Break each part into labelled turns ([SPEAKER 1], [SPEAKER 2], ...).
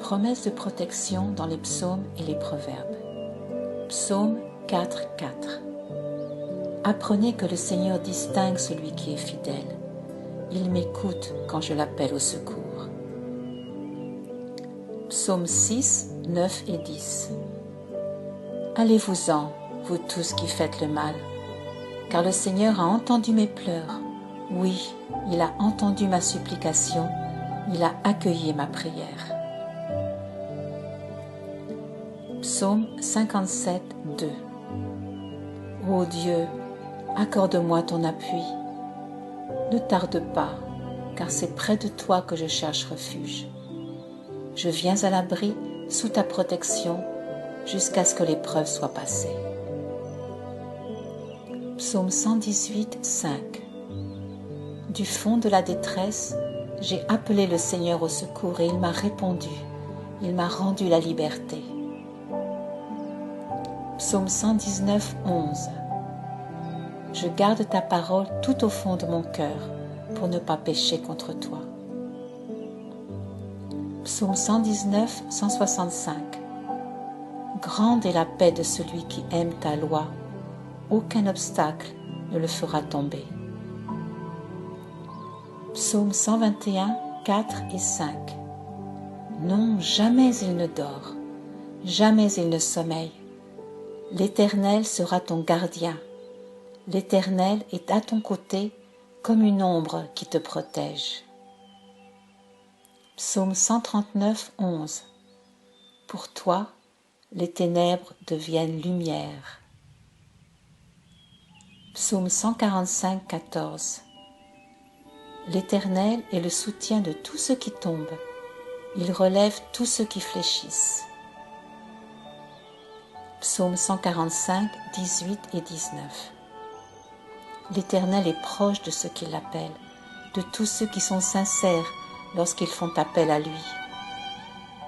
[SPEAKER 1] Promesse de protection dans les psaumes et les proverbes. Psaume 4:4. Apprenez que le Seigneur distingue celui qui est fidèle. Il m'écoute quand je l'appelle au secours. Psaume 6, 9 et 10. Allez-vous-en, vous tous qui faites le mal, car le Seigneur a entendu mes pleurs. Oui, il a entendu ma supplication, il a accueilli ma prière. Psaume 57, 2. Ô Dieu, accorde-moi ton appui. Ne tarde pas, car c'est près de toi que je cherche refuge. Je viens à l'abri sous ta protection jusqu'à ce que l'épreuve soit passée. Psaume 118, 5. Du fond de la détresse, j'ai appelé le Seigneur au secours et il m'a répondu. Il m'a rendu la liberté. Psaume 119, 11. Je garde ta parole tout au fond de mon cœur pour ne pas pécher contre toi. Psaume 119, 165. Grande est la paix de celui qui aime ta loi. Aucun obstacle ne le fera tomber. Psaume 121, 4 et 5. Non, jamais il ne dort, jamais il ne sommeille. L'Éternel sera ton gardien. L'Éternel est à ton côté comme une ombre qui te protège. Psaume 139, 11. Pour toi, les ténèbres deviennent lumière. Psaume 145, 14. L'Éternel est le soutien de tous ceux qui tombent. Il relève tous ceux qui fléchissent. Psaume 145, 18 et 19. L'Éternel est proche de ceux qui l'appellent, de tous ceux qui sont sincères lorsqu'ils font appel à lui.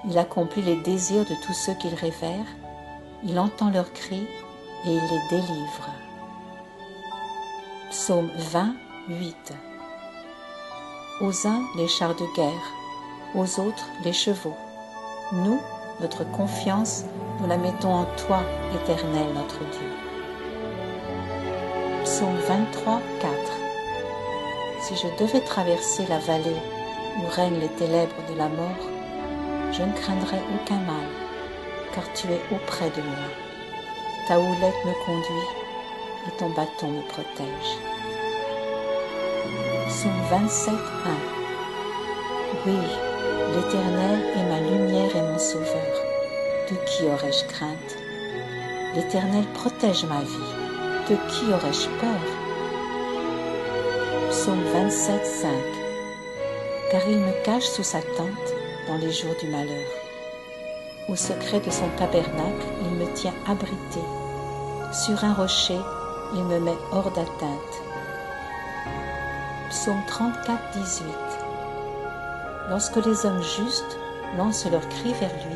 [SPEAKER 1] Il accomplit les désirs de tous ceux qu'il révère, il entend leurs cris et il les délivre. Psaume 20, 8. Aux uns les chars de guerre, aux autres les chevaux. Nous, notre confiance, nous la mettons en toi, Éternel notre Dieu. Psaume 23, 4. Si je devais traverser la vallée où règnent les ténèbres de la mort, je ne craindrais aucun mal, car tu es auprès de moi. Ta houlette me conduit et ton bâton me protège. Psaume 27, 1. Oui, l'Éternel est ma lumière et mon sauveur. De qui aurais-je crainte? L'Éternel protège ma vie. De qui aurais-je peur? Psaume 27, 5. Car il me cache sous sa tente dans les jours du malheur. Au secret de son tabernacle, il me tient abrité. Sur un rocher, il me met hors d'atteinte. Psaume 34, 18. Lorsque les hommes justes lancent leurs cris vers lui,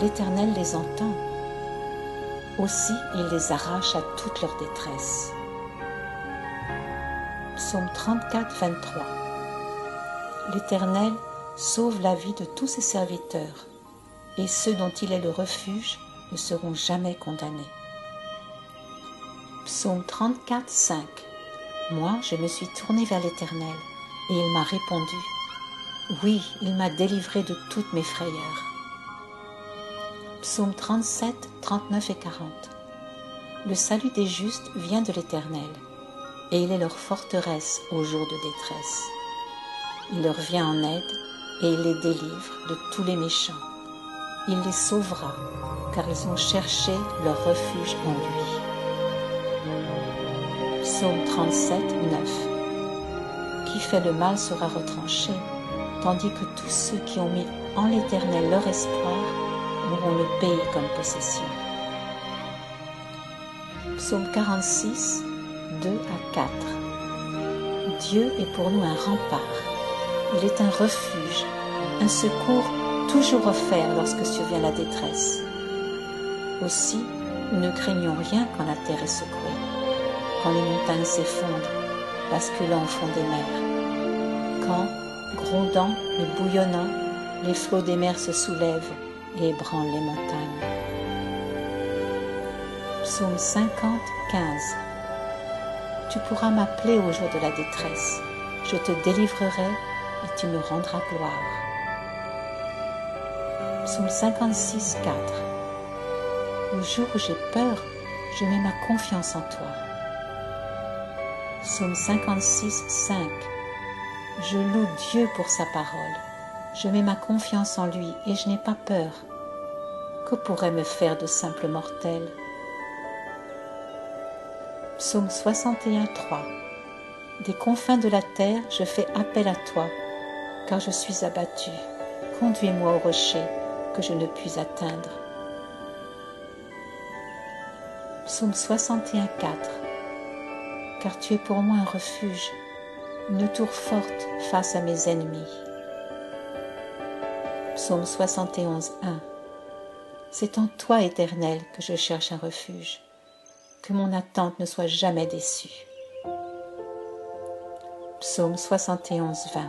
[SPEAKER 1] l'Éternel les entend. Aussi, il les arrache à toute leur détresse. Psaume 34, 23. L'Éternel sauve la vie de tous ses serviteurs, et ceux dont il est le refuge ne seront jamais condamnés. Psaume 34, 5. Moi, je me suis tourné vers l'Éternel, et il m'a répondu. Oui, il m'a délivré de toutes mes frayeurs. Psaume 37, 39 et 40. Le salut des justes vient de l'Éternel, et il est leur forteresse au jour de détresse. Il leur vient en aide, et il les délivre de tous les méchants. Il les sauvera, car ils ont cherché leur refuge en lui. Psaume 37, 9. Qui fait le mal sera retranché, tandis que tous ceux qui ont mis en l'Éternel leur espoir auront le pays comme possession. Psaume 46, 2 à 4. Dieu est pour nous un rempart. Il est un refuge, un secours toujours offert lorsque survient la détresse. Aussi, nous ne craignons rien quand la terre est secouée, quand les montagnes s'effondrent, basculant au fond des mers, quand, Grondant et bouillonnant, les flots des mers se soulèvent et ébranlent les montagnes. Psaume 50, 15. Tu pourras m'appeler au jour de la détresse. Je te délivrerai et tu me rendras gloire. Psaume 56, 4. Au jour où j'ai peur, je mets ma confiance en toi. Psaume 56, 5. Je loue Dieu pour sa parole. Je mets ma confiance en lui et je n'ai pas peur. Que pourrait me faire de simple mortel? Psaume 61, 3. Des confins de la terre, je fais appel à toi, car je suis abattu. Conduis-moi au rocher que je ne puis atteindre. Psaume 61, 4. Car tu es pour moi un refuge, une tour forte face à mes ennemis. Psaume 71, 1. C'est en toi, Éternel, que je cherche un refuge, que mon attente ne soit jamais déçue. Psaume 71, 20.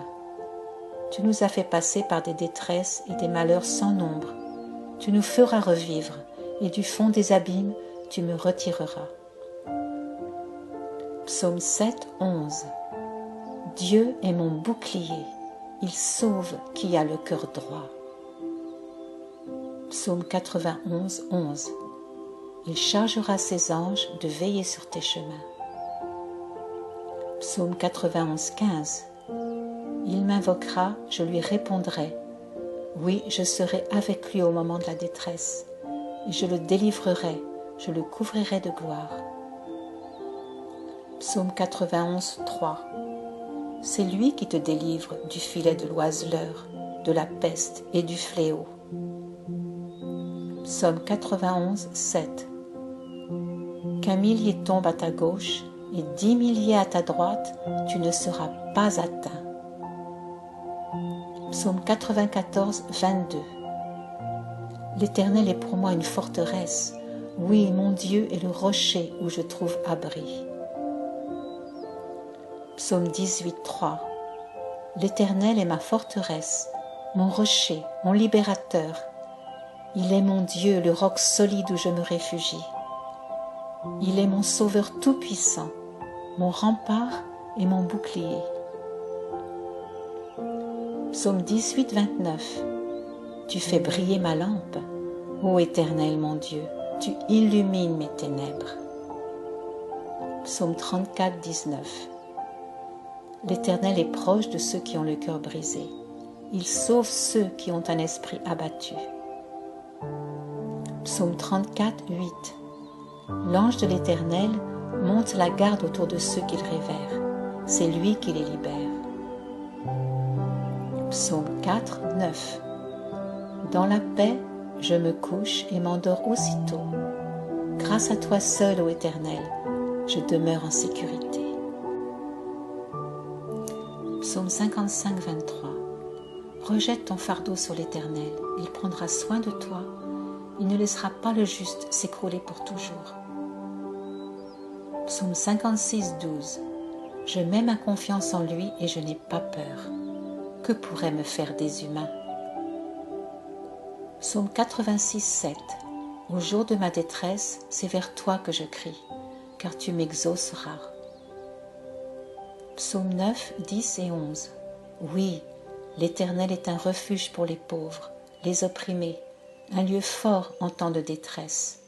[SPEAKER 1] Tu nous as fait passer par des détresses et des malheurs sans nombre. Tu nous feras revivre, et du fond des abîmes, tu me retireras. Psaume 7, 11. Dieu est mon bouclier, il sauve qui a le cœur droit. Psaume 91, 11. Il chargera ses anges de veiller sur tes chemins. Psaume 91, 15. Il m'invoquera, je lui répondrai. Oui, je serai avec lui au moment de la détresse, et je le délivrerai, je le couvrirai de gloire. Psaume 91, 3. C'est lui qui te délivre du filet de l'oiseleur, de la peste et du fléau. Psaume 91, 7. Qu'un millier tombe à ta gauche et 10 milliers à ta droite, tu ne seras pas atteint. Psaume 94, 22. L'Éternel est pour moi une forteresse. Oui, mon Dieu est le rocher où je trouve abri. Psaume 18, 3. L'Éternel est ma forteresse, mon rocher, mon libérateur. Il est mon Dieu, le roc solide où je me réfugie. Il est mon sauveur tout-puissant, mon rempart et mon bouclier. Psaume 18, 29. Tu fais briller ma lampe. Ô Éternel mon Dieu, tu illumines mes ténèbres. Psaume 34, 19. L'Éternel est proche de ceux qui ont le cœur brisé. Il sauve ceux qui ont un esprit abattu. Psaume 34, 8. L'ange de l'Éternel monte la garde autour de ceux qu'il révère. C'est lui qui les libère. Psaume 4, 9. Dans la paix, je me couche et m'endors aussitôt. Grâce à toi seul, ô Éternel, je demeure en sécurité. Psaume 55, 23. Rejette ton fardeau sur l'Éternel, il prendra soin de toi, il ne laissera pas le juste s'écrouler pour toujours. Psaume 56, 12. Je mets ma confiance en lui et je n'ai pas peur. Que pourraient me faire des humains? Psaume 86, 7. Au jour de ma détresse, c'est vers toi que je crie, car tu m'exauceras. Psaume 9, 10 et 11. Oui, l'Éternel est un refuge pour les pauvres, les opprimés, un lieu fort en temps de détresse.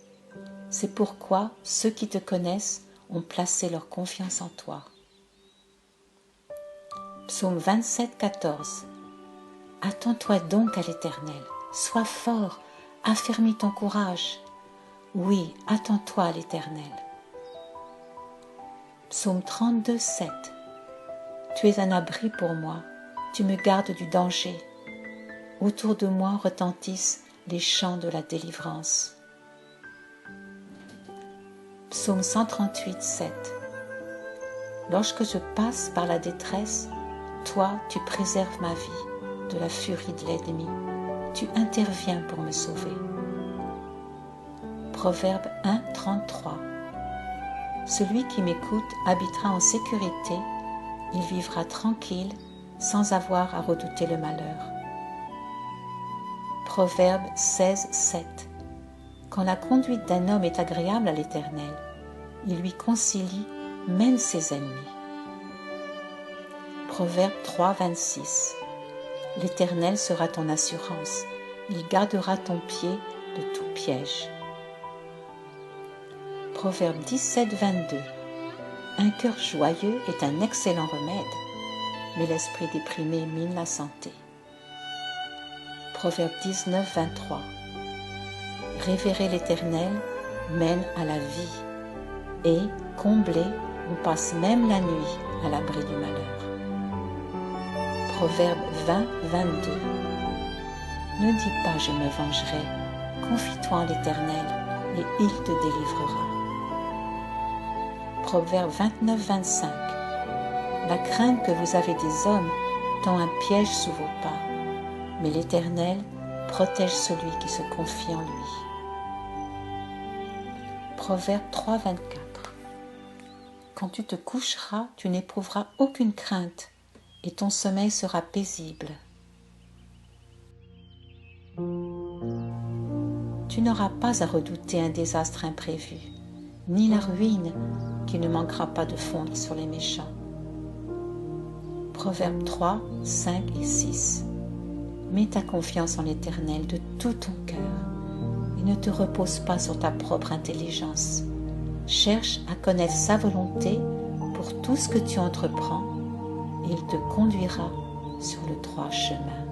[SPEAKER 1] C'est pourquoi ceux qui te connaissent ont placé leur confiance en toi. Psaume 27, 14. Attends-toi donc à l'Éternel, sois fort, affermis ton courage. Oui, attends-toi à l'Éternel. Psaume 32, 7. Tu es un abri pour moi, tu me gardes du danger. Autour de moi retentissent les chants de la délivrance. Psaume 138, 7. Lorsque je passe par la détresse, toi, tu préserves ma vie de la furie de l'ennemi. Tu interviens pour me sauver. Proverbe 1, 33. Celui qui m'écoute habitera en sécurité, il vivra tranquille sans avoir à redouter le malheur. Proverbe 16, 7. Quand la conduite d'un homme est agréable à l'Éternel, il lui concilie même ses ennemis. Proverbe 3, 26. L'Éternel sera ton assurance, il gardera ton pied de tout piège. Proverbe 17, 22. Un cœur joyeux est un excellent remède, mais l'esprit déprimé mine la santé. Proverbe 19, 23. Révérer l'Éternel mène à la vie, et, comblé, on passe même la nuit à l'abri du malheur. Proverbe 20, 22. Ne dis pas je me vengerai, confie-toi en l'Éternel, et il te délivrera. Proverbe 29, 25. La crainte que vous avez des hommes tend un piège sous vos pas, mais l'Éternel protège celui qui se confie en lui. Proverbe 3, 24. Quand tu te coucheras, tu n'éprouveras aucune crainte, et ton sommeil sera paisible. Tu n'auras pas à redouter un désastre imprévu, ni la ruine qui ne manquera pas de fondre sur les méchants. Proverbe 3, 5 et 6. Mets ta confiance en l'Éternel de tout ton cœur et ne te repose pas sur ta propre intelligence. Cherche à connaître sa volonté pour tout ce que tu entreprends et il te conduira sur le droit chemin.